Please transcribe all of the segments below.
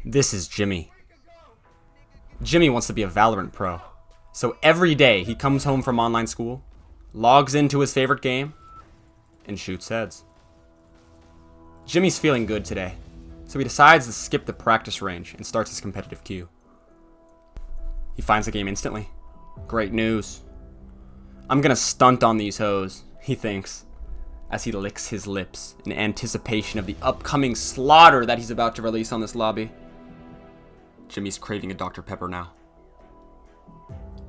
This is Jimmy. Jimmy wants to be a Valorant pro. So every day he comes home from online school, logs into his favorite game, and shoots heads. Jimmy's feeling good today, so he decides to skip the practice range and starts his competitive queue. He finds the game instantly. Great news. I'm gonna stunt on these hoes, he thinks, as he licks his lips in anticipation of the upcoming slaughter that he's about to release on this lobby. Jimmy's craving a Dr. Pepper now.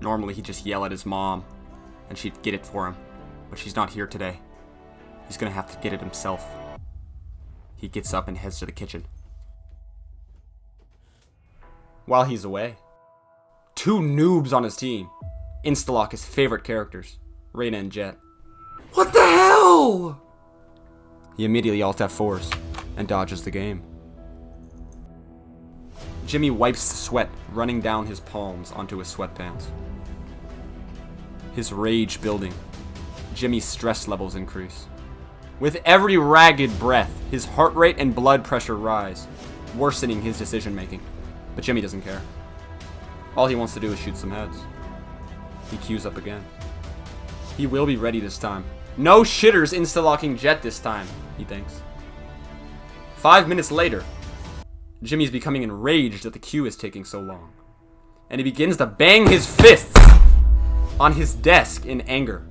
Normally he'd just yell at his mom, and she'd get it for him, but she's not here today. He's gonna have to get it himself. He gets up and heads to the kitchen. While he's away, two noobs on his team insta-lock his favorite characters, Reyna and Jett. What the hell? He immediately alt F4s and dodges the game. Jimmy wipes the sweat running down his palms onto his sweatpants. His rage building. Jimmy's stress levels increase. With every ragged breath, his heart rate and blood pressure rise, worsening his decision making. But Jimmy doesn't care. All he wants to do is shoot some heads. He queues up again. He will be ready this time. No shitters insta-locking Jett this time, he thinks. 5 minutes later, Jimmy's becoming enraged that the queue is taking so long, and he begins to bang his fists on his desk in anger.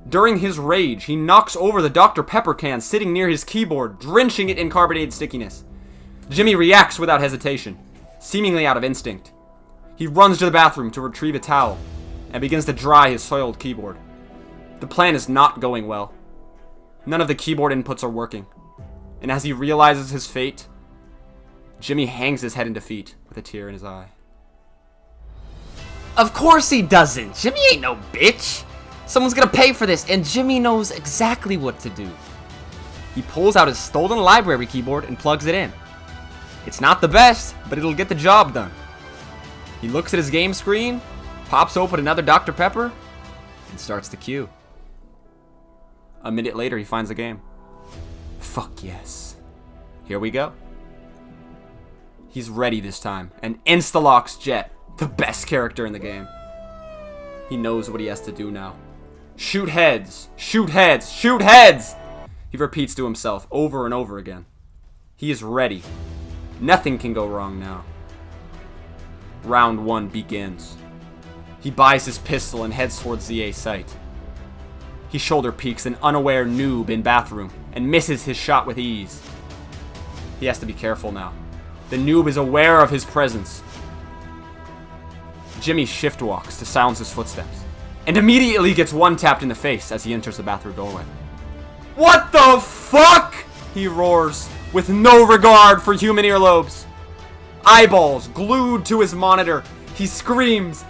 During his rage, he knocks over the Dr. Pepper can sitting near his keyboard, drenching it in carbonated stickiness. Jimmy reacts without hesitation, seemingly out of instinct. He runs to the bathroom to retrieve a towel and begins to dry his soiled keyboard. The plan is not going well. None of the keyboard inputs are working, and as he realizes his fate, Jimmy hangs his head in defeat with a tear in his eye. Of course he doesn't. Jimmy ain't no bitch. Someone's gonna pay for this, and Jimmy knows exactly what to do. He pulls out his stolen library keyboard and plugs it in. It's not the best, but it'll get the job done. He looks at his game screen, pops open another Dr. Pepper, and starts the queue. A minute later, he finds the game. Fuck yes. Here we go. He's ready this time, and insta-locks Jett, the best character in the game. He knows what he has to do now. Shoot heads! Shoot heads! Shoot heads! He repeats to himself over and over again. He is ready. Nothing can go wrong now. Round 1 begins. He buys his pistol and heads towards the A site. He shoulder peeks an unaware noob in bathroom and misses his shot with ease. He has to be careful now. The noob is aware of his presence. Jimmy shift walks to silence his footsteps and immediately gets one-tapped in the face as he enters the bathroom doorway. What the fuck? He roars with no regard for human earlobes. Eyeballs glued to his monitor, he screams,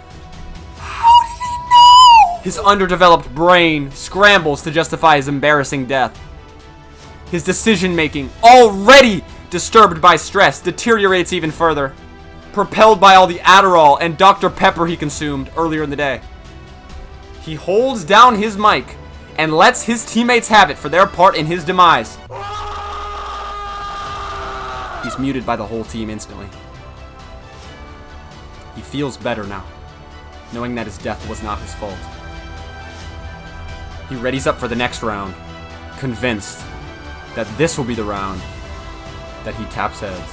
"How did he know?" His underdeveloped brain scrambles to justify his embarrassing death. His decision-making, already disturbed by stress, deteriorates even further, propelled by all the Adderall and Dr. Pepper he consumed earlier in the day. He holds down his mic and lets his teammates have it for their part in his demise. He's muted by the whole team instantly. He feels better now, knowing that his death was not his fault. He readies up for the next round, convinced that this will be the round that he taps heads.